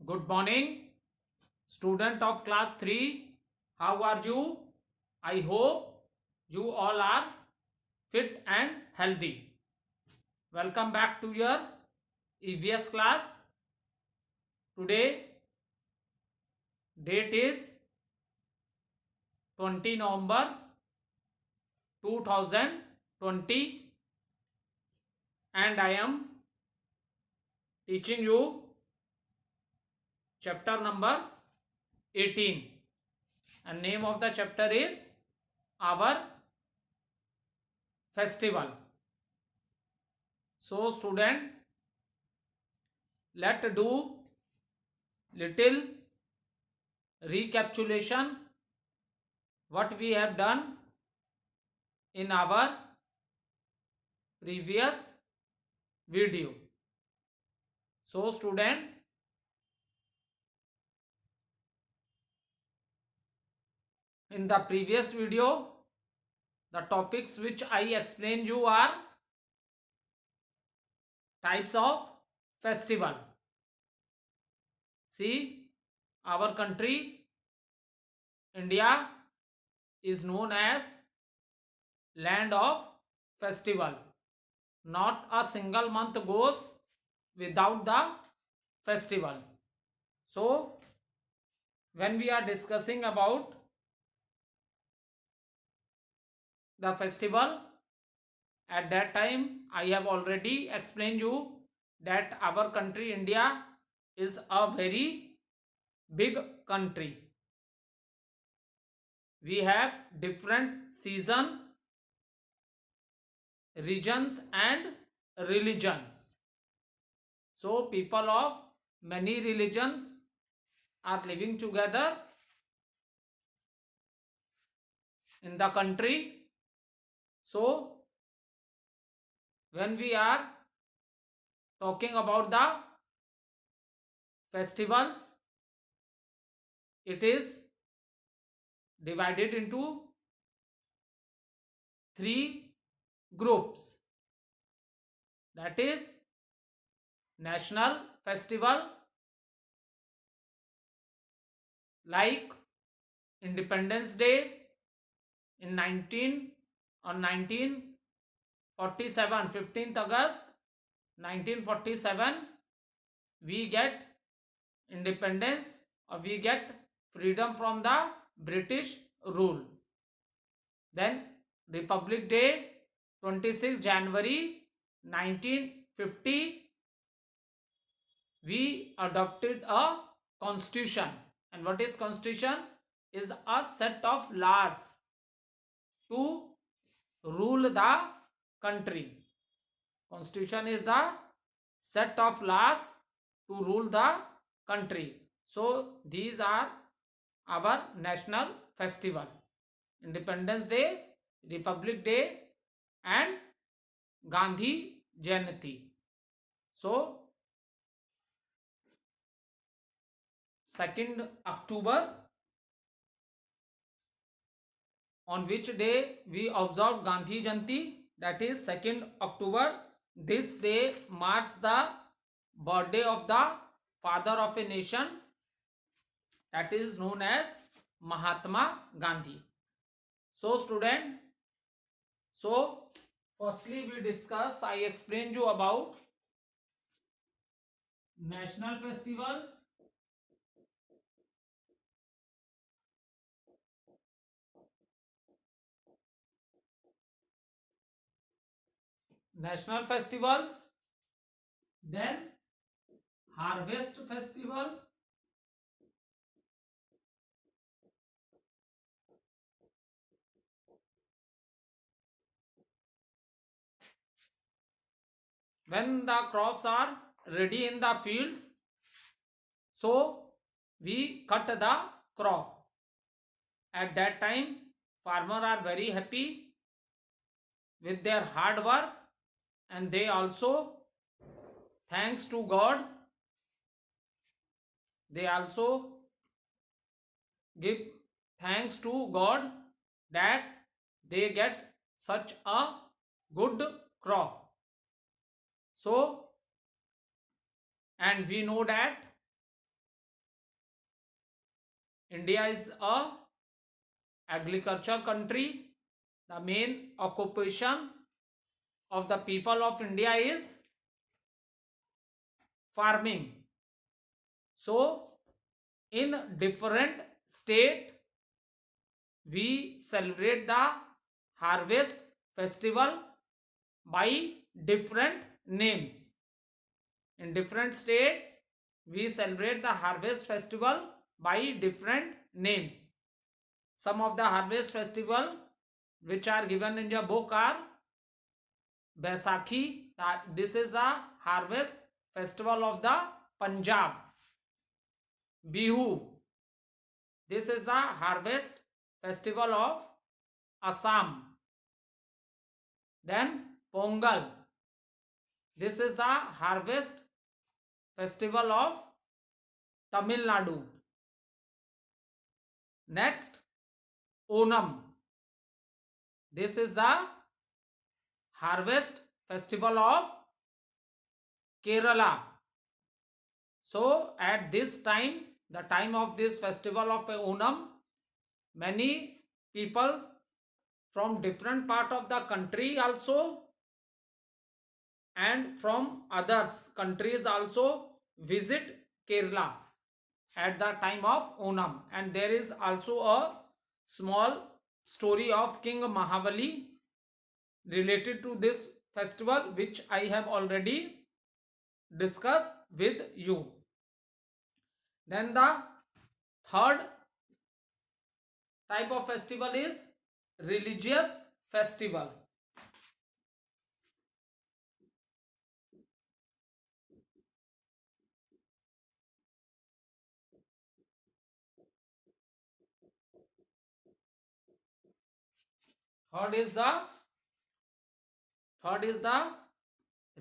Good morning, student of class 3. How are you? I hope you all are fit and healthy. Welcome back to your EVS class. Today, date is 20 November 2020, and I am teaching you chapter number 18. And name of the chapter is Our Festival. So, student, let's do little recapitulation what we have done in our previous video. So student, in the previous video the topics which I explained you are types of festival. See, our country India is known as land of festival. Not a single month goes without the festival. So when we are discussing about the festival, at that time I have already explained you that our country India is a very big country. We have different season, regions and religions. So people of many religions are living together in the country. So when we are talking about the festivals, it is divided into three groups. That is national festival like Independence Day in 1947, 15th August 1947, we get independence or we get freedom from the British rule. Then Republic Day 26 January 1950, we adopted a constitution. And what is constitution? Is a set of laws to rule the country. Constitution is the set of laws to rule the country. So these are our national festival: Independence Day, Republic Day and Gandhi Jayanti. So 2nd October, on which day we observe Gandhi Jayanti, that is 2nd October. This day marks the birthday of the father of a nation, that is known as Mahatma Gandhi. So student, so firstly we discuss, I explained you about national festivals, then harvest festival, when the crops are ready in the fields, so we cut the crop. At that time farmers are very happy with their hard work, and they also thanks to God, they also give thanks to God that they get such a good crop. So, and we know that India is a agriculture country. The main occupation of the people of India is farming. So in different state we celebrate the harvest festival by different names. In different states we celebrate the harvest festival by different names. Some of the harvest festival which are given in your book are Baisakhi, this is the harvest festival of the Punjab. Bihu, this is the harvest festival of Assam. Then Pongal, this is the harvest festival of Tamil Nadu. Next, Onam, this is the harvest festival of Kerala. So at this time, the time of this festival of Onam, many people from different part of the country also and from others countries also visit Kerala at the time of Onam. And there is also a small story of King Mahabali related to this festival which I have already discussed with you. Then the third type of festival is religious festival. Third is the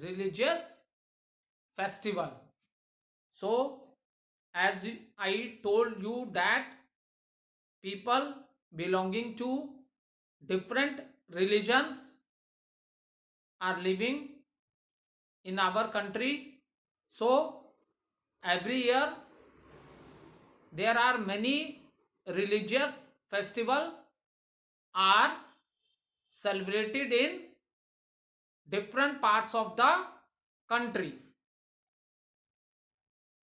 religious festival. So as I told you that people belonging to different religions are living in our country. So every year there are many religious festival are celebrated in different parts of the country.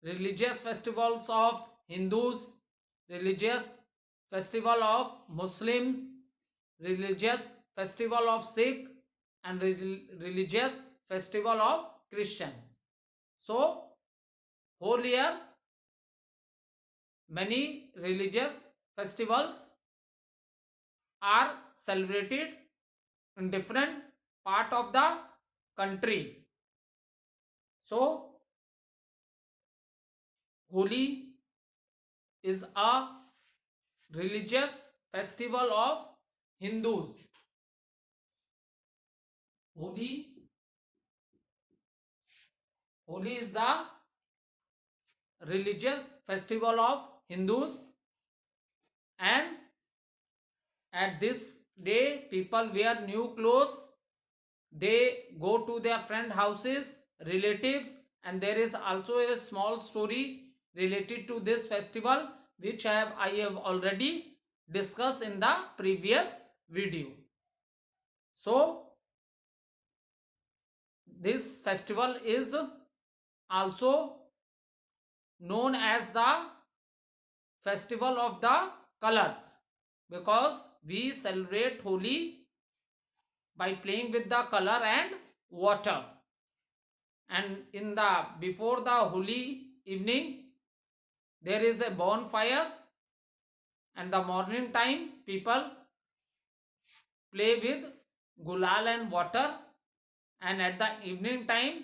Religious festivals of Hindus, religious festival of Muslims, religious festival of Sikh, and religious festival of Christians. So whole year many religious festivals are celebrated in different part of the country. So Holi is a religious festival of Hindus. Holi is the religious festival of Hindus, and at this day people wear new clothes, they go to their friend houses, relatives, and there is also a small story related to this festival which I have already discussed in the previous video. So this festival is also known as the festival of the colors, because we celebrate Holi by playing with the color and water. And in the before the Holi evening there is a bonfire, and the morning time people play with gulal and water, and at the evening time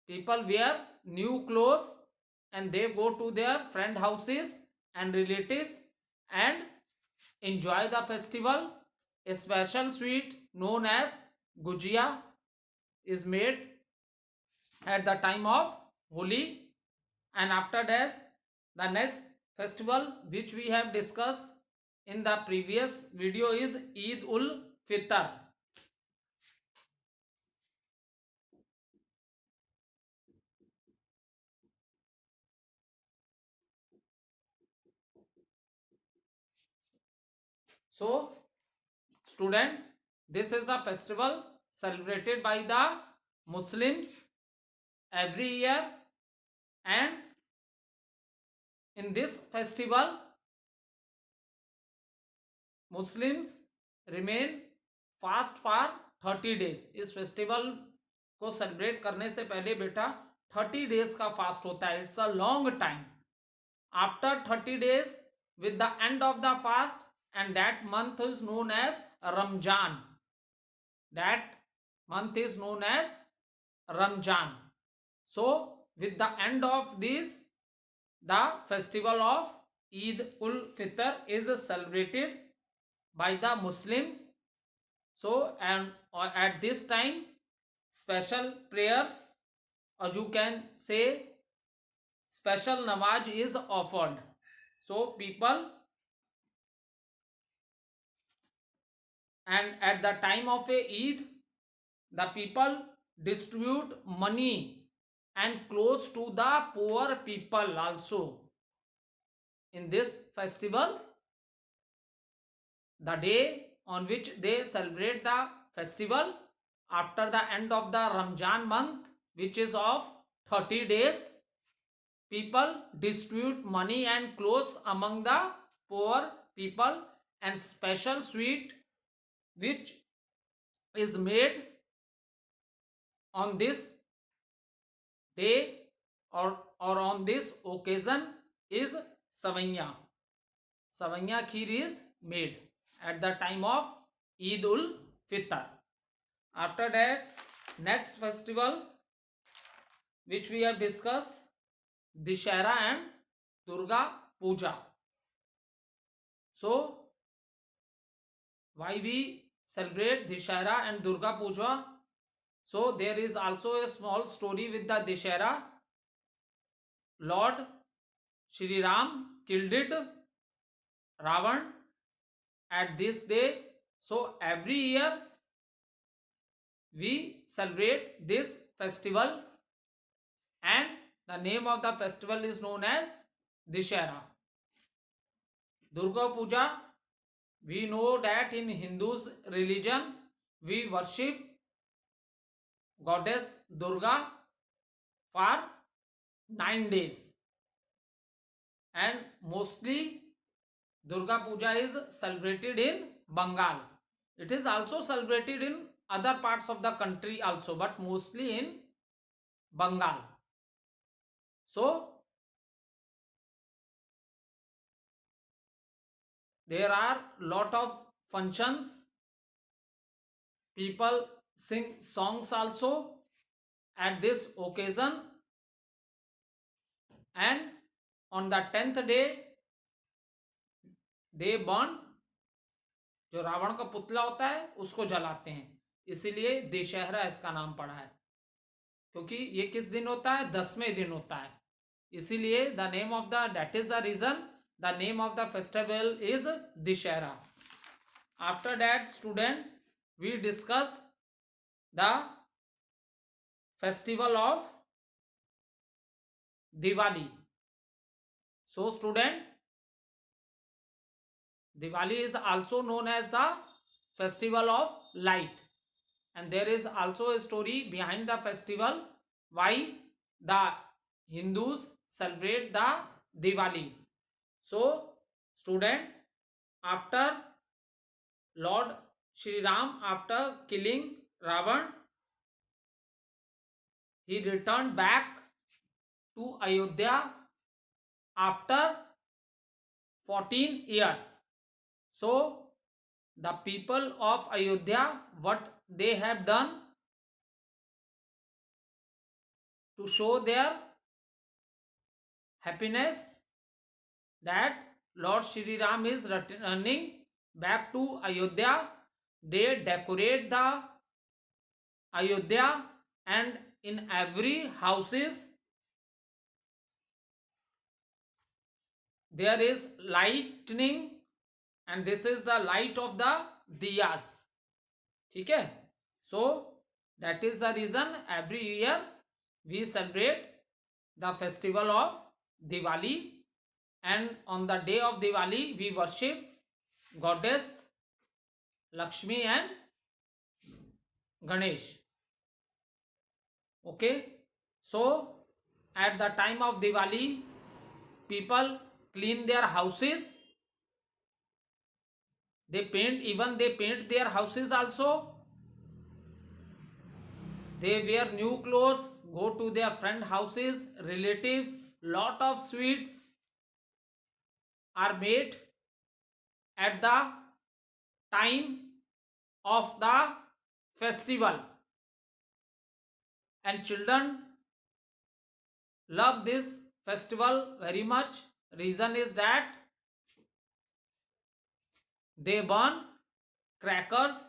people wear new clothes and they go to their friend houses and relatives and enjoy the festival. A special sweet known as gujia is made at the time of Holi. And after that, the next festival which we have discussed in the previous video is Eid ul Fitr. So student, this is a festival celebrated by the Muslims every year, and in this festival Muslims remain fast for 30 days. इस festival को celebrate करने से पहले बेटा 30 days का fast होता है. It's a long time. After 30 days with the end of the fast, and that month is known as Ramjan. That month is known as Ramjan. So with the end of this, the festival of Eid ul Fitr is celebrated by the Muslims. So, and at this time special prayers, or you can say special namaz is offered. So people, and at the time of a Eid, the people distribute money and clothes to the poor people also. In this festival, the day on which they celebrate the festival after the end of the Ramjan month, which is of 30 days, people distribute money and clothes among the poor people, and special sweet which is made on this day or on this occasion is savaiya. Savaiya kheer is made at the time of Eid ul Fitr. After that, next festival which we have discussed, Dishera and Durga Puja. So why we celebrate Dishera and Durga Puja? So there is also a small story with the Dishera. Lord Shri Ram killed it, Ravan, at this day. So every year we celebrate this festival, and the name of the festival is known as Dishera. Durga Puja, we know that in Hindus religion we worship goddess Durga for 9 days, and mostly Durga Puja is celebrated in Bengal. It is also celebrated in other parts of the country also, but mostly in Bengal. So there are lot of functions. People sing songs also at this occasion, and on the 10th day they burn, जो रावण का पुतला होता है उसको जलाते हैं. इसीलिए दशहरा इसका नाम पड़ा है, क्योंकि ये किस दिन होता है? 10वें दिन होता है. इसीलिए the name of the, that is the reason the name of the festival is Dussehra. After that student, we discuss the festival of Diwali. So student, Diwali is also known as the festival of light, and there is also a story behind the festival why the Hindus celebrate the Diwali. So student, after Lord Shri Ram, after killing Ravan, he returned back to Ayodhya after 14 years. So the people of Ayodhya, what they have done to show their happiness that Lord Shri Ram is returning back to Ayodhya, they decorate the Ayodhya, and in every houses there is lightning, and this is the light of the diyas. ठीक है? So that is the reason every year we celebrate the festival of Diwali, and on the day of Diwali we worship goddess Lakshmi and Ganesh. Okay, so at the time of Diwali, people clean their houses. They paint their houses also. They wear new clothes, go to their friend houses, relatives. Lot of sweets are made at the time of the festival, and children love this festival very much. Reason is that they burn crackers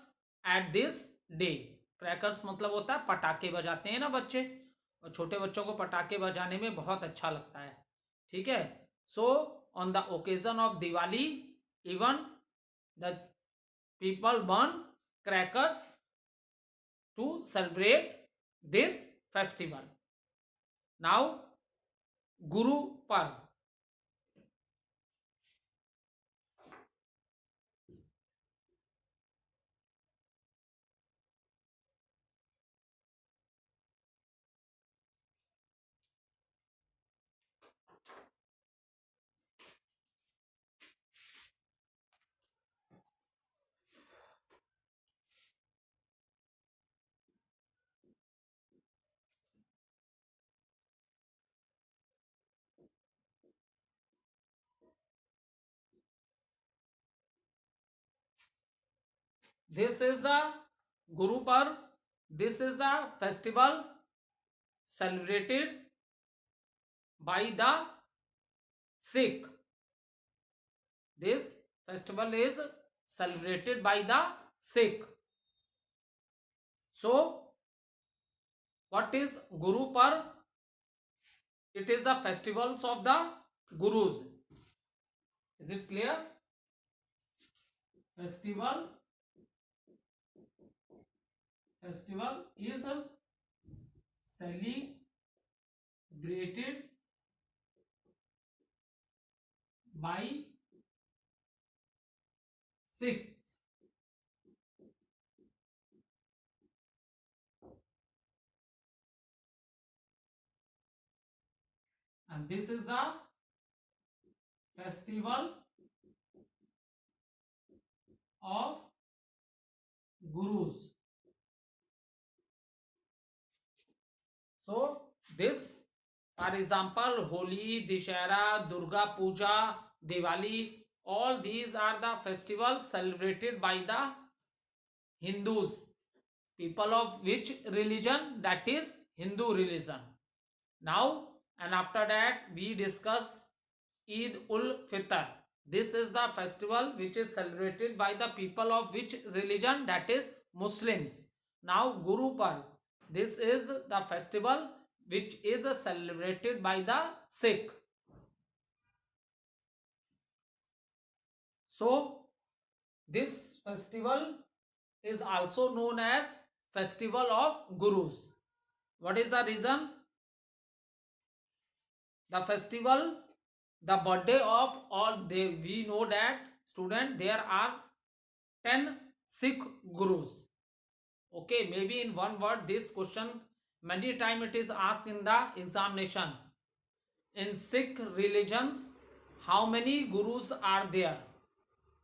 at this day. Crackers मतलब होता है पटाखे बजाते हैं ना बच्चे, और छोटे बच्चों को पटाखे बजाने में बहुत अच्छा लगता है. ठीक है. So on the occasion of Diwali, even the people burn crackers to celebrate this festival. Now Guru Parv. This is the Guru Parv. This is the festival celebrated by the Sikh. This festival is celebrated by the Sikh. So, what is Guru Parv? It is the festivals of the Gurus. Is it clear? Festival is celebrated by Sikhs. And this is the festival of Gurus. So this, for example, Holi, Dishera, Durga Puja, Diwali, all these are the festivals celebrated by the Hindus. People of which religion? That is Hindu religion. Now and after that we discuss Eid ul Fitr. This is the festival which is celebrated by the people of which religion? That is Muslims. Now Guru Parv. This is the festival which is celebrated by the Sikh. So this festival is also known as Festival of Gurus. What is the reason? The festival, the birthday of all, we know that student there are 10 Sikh Gurus. Okay, maybe in one word this question many time it is asked in the examination. In Sikh religions, how many Gurus are there?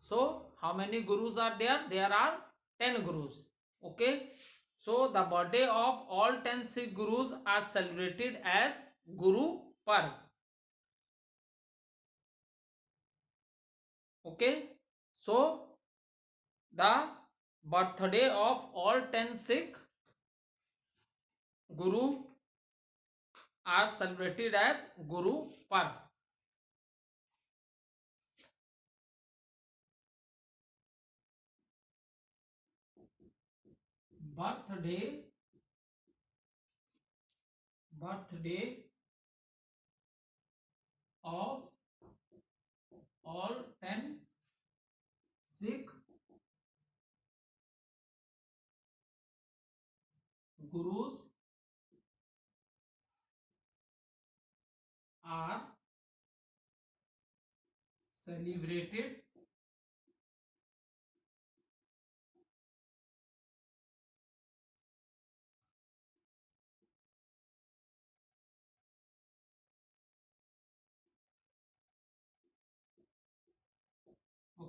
So how many Gurus are there? There are 10 Gurus. Okay, so the birthday of all 10 Sikh Gurus are celebrated as Guru Parv. Okay, so the birthday of all 10 Sikh Guru are celebrated as Guru Parv. Birthday of all 10 Sikh Gurus are celebrated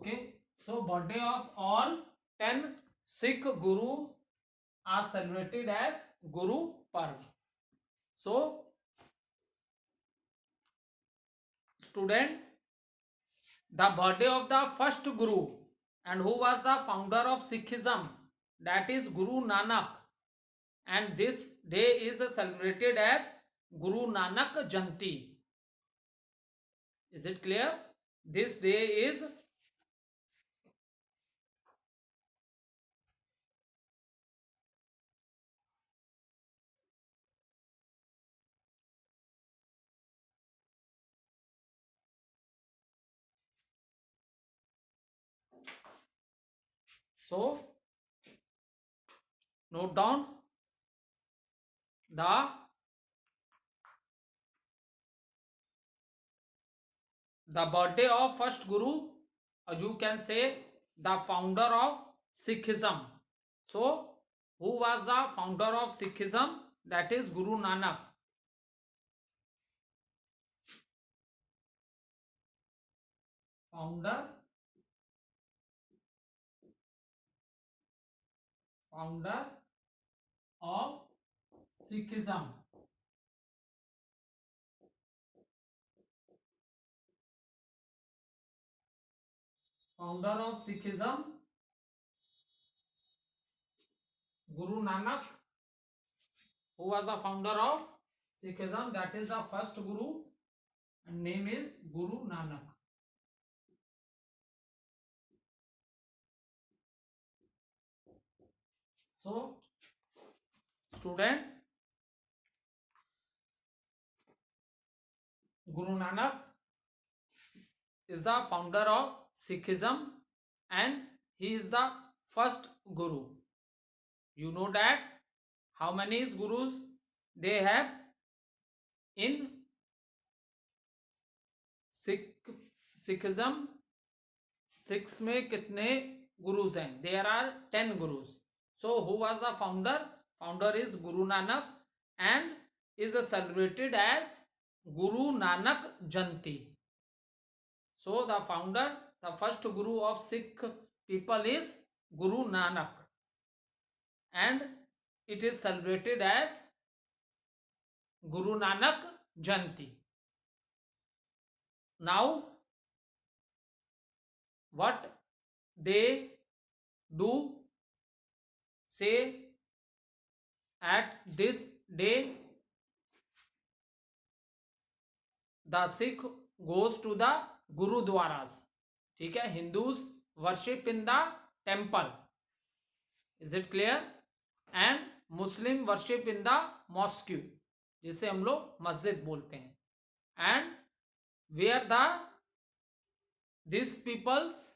Okay, so birthday of all 10 Sikh Guru are celebrated as Guru Parv. So student, the birthday of the first Guru and who was the founder of Sikhism, that is Guru Nanak, and this day is celebrated as Guru Nanak Jayanti. Is it clear? This day is so note down the birthday of first Guru, or you can say the founder of Sikhism. So who was the founder of Sikhism? That is Guru Nanak. Founder of Sikhism. Founder of Sikhism, Guru Nanak. Who was the founder of Sikhism? That is the first Guru, and name is Guru Nanak. So student, Guru Nanak is the founder of Sikhism and he is the first Guru. You know that how many gurus they have in Sikhism? Sikhs में कितने gurus हैं? There are 10 gurus. So who was the founder? Founder is Guru Nanak and is celebrated as Guru Nanak Jayanti. So the founder, the first Guru of Sikh people is Guru Nanak and it is celebrated as Guru Nanak Jayanti. Now what they do say at this day, the Sikh goes to the Gurudwaras. ठीक है, Hindus worship in the temple. Is it clear? And Muslim worship in the mosque, जिसे हम लोग मस्जिद बोलते हैं. And where these peoples,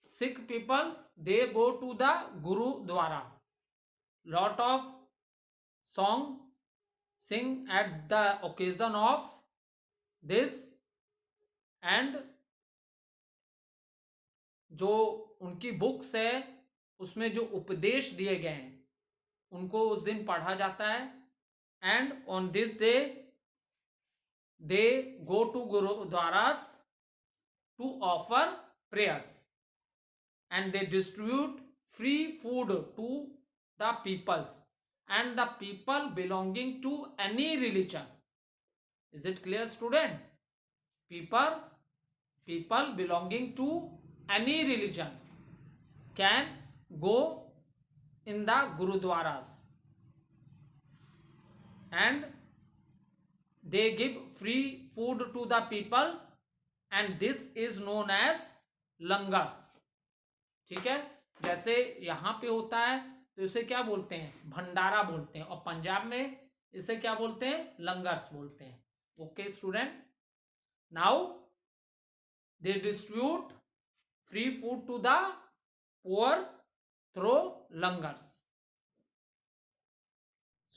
Sikh people, they go to the Gurudwara. Lot of song sing at the occasion of this, and जो उनकी books है उसमें जो उपदेश दिए गए हैं उनको उस दिन पढ़ा जाता है. And on this day they go to gurdwaras to offer prayers and they distribute free food to the peoples and the people belonging to any religion. Is it clear, student? People belonging to any religion can go in the gurudwaras and they give free food to the people and this is known as langars. ठीक है, जैसे यहाँ पे होता है तो इसे क्या बोलते हैं? भंडारा बोलते हैं, और पंजाब में इसे क्या बोलते हैं? लंगर्स बोलते हैं. Okay student, now they distribute free food to the poor through langars.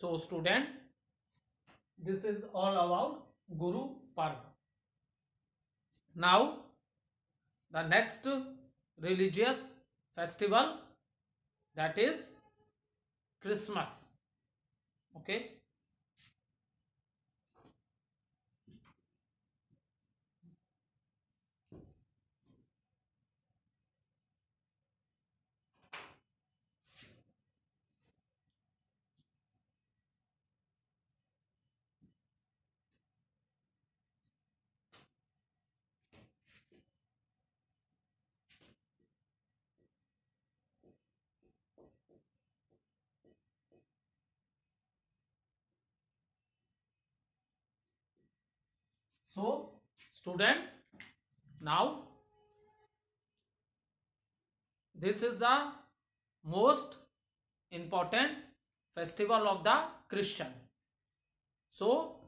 So student, this is all about Guru Parv. Now the next religious festival, that is Christmas. Okay, So, student, now this is the most important festival of the Christians. So,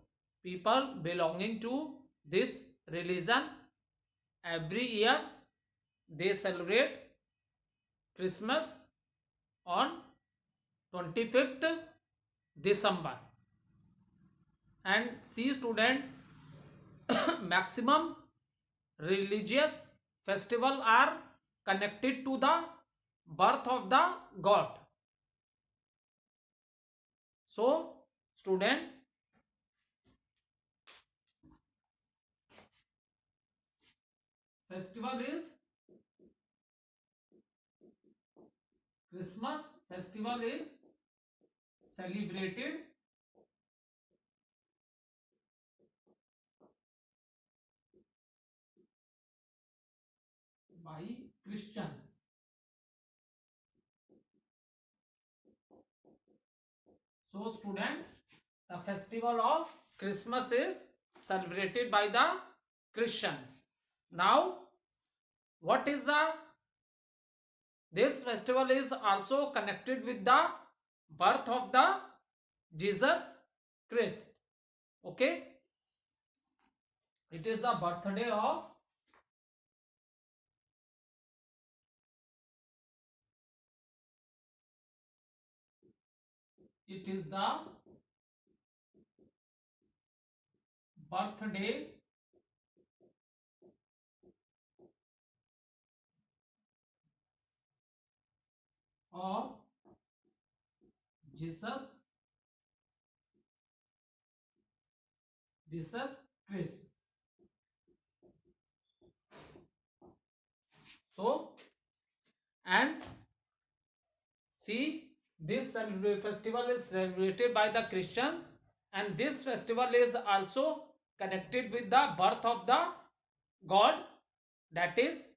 people belonging to this religion every year they celebrate Christmas on 25th December. And see student, maximum religious festival are connected to the birth of the God. So student, festival is Christmas festival is celebrated by Christians. So student, the festival of Christmas is celebrated by the Christians. Now, what is the this festival is also connected with the birth of the Jesus Christ. Okay, it is the birthday of it is the birthday of Jesus Christ. So, and see, this festival is celebrated by the Christian, and this festival is also connected with the birth of the God. That is,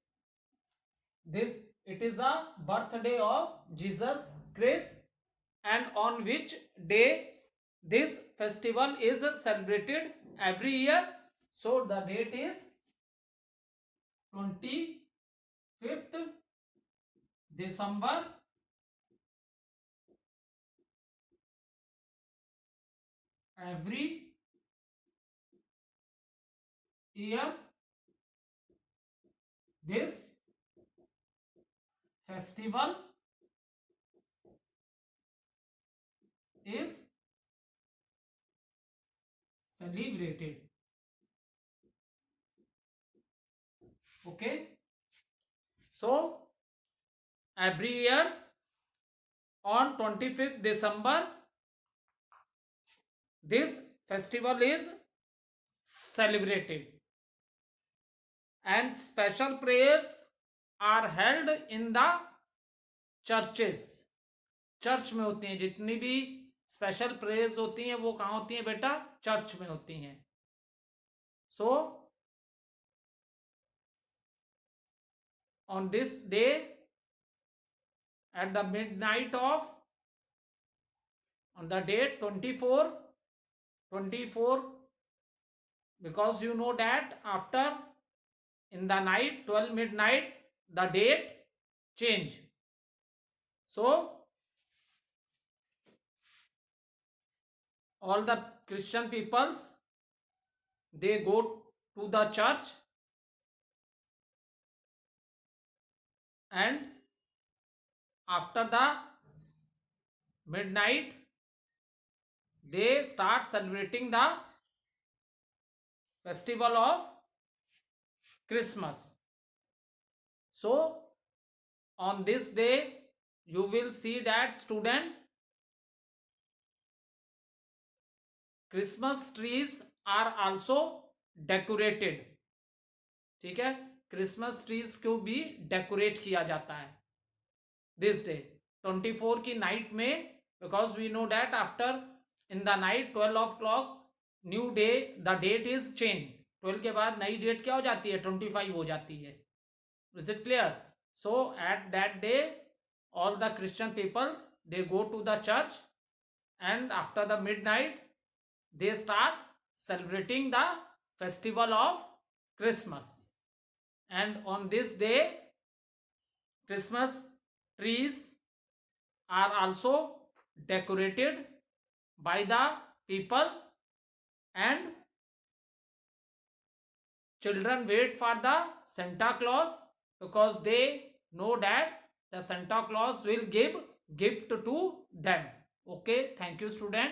this it is the birthday of Jesus Christ, and on which day this festival is celebrated every year. So the date is 25th December every year. This festival is celebrated. Okay, so every year on 25th December this festival is celebrated, and special prayers are held in the churches. Church में होती हैं जितनी भी special prayers होती हैं वो कहाँ होती हैं बेटा? चर्च में होती हैं. सो on this day at the midnight of on the date 24 because you know that after in the night 12 midnight the date change. So all the Christian peoples they go to the church, and after the midnight they start celebrating the festival of Christmas. So on this day you will see that student Christmas trees are also decorated. ठीक है, Christmas trees को भी decorate किया जाता है this day 24 की night में, because we know that after in the night 12 o'clock new day the date is change. 12 के बाद नई डेट क्या हो जाती है? 25 हो जाती है. Is it clear? So at that day all the Christian people they go to the church, and after the midnight they start celebrating the festival of Christmas. And on this day, Christmas trees are also decorated by the people, and children wait for the Santa Claus because they know that the Santa Claus will give gift to them. Okay, thank you student.